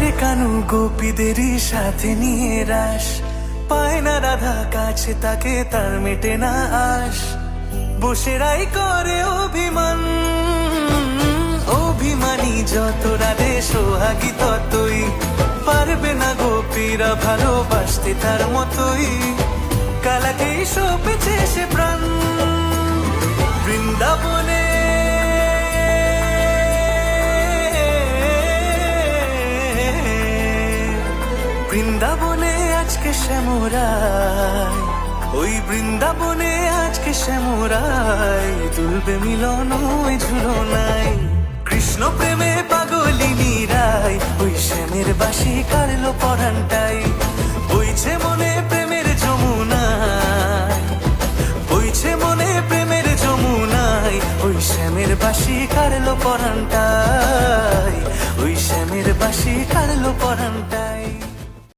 রে কানু গোপীদেরই সাথে নিয়ে রাস, পায় না রাধা কাছে তাকে, তার মেটে না আস। বসেরাই করে অভিমান, অভিমানী যত রাধে সোহাগী ততই, পারবে না গোপীরা ভালোবাসতে তার মতোই। কালাকেই সপেছে সে প্রাণ বৃন্দাবনে, বৃন্দাবনে আজকে শ্যামরাই, ওই বৃন্দাবনে আজকে শ্যামরাই, তুলবে মিলন ওই ঝুলনাই। কৃষ্ণ প্রেমে পাগলিনী রায়, ওই শ্যামের বাঁশি কাড়লো পরানটাই। বইছে মনে প্রেমের যমুনায়, বইছে মনে প্রেমের যমুনায়, ওই শ্যামের বাঁশি কাড়লো পরানটাই, ওই শ্যামের বাঁশি কাড়লো পরানটাই।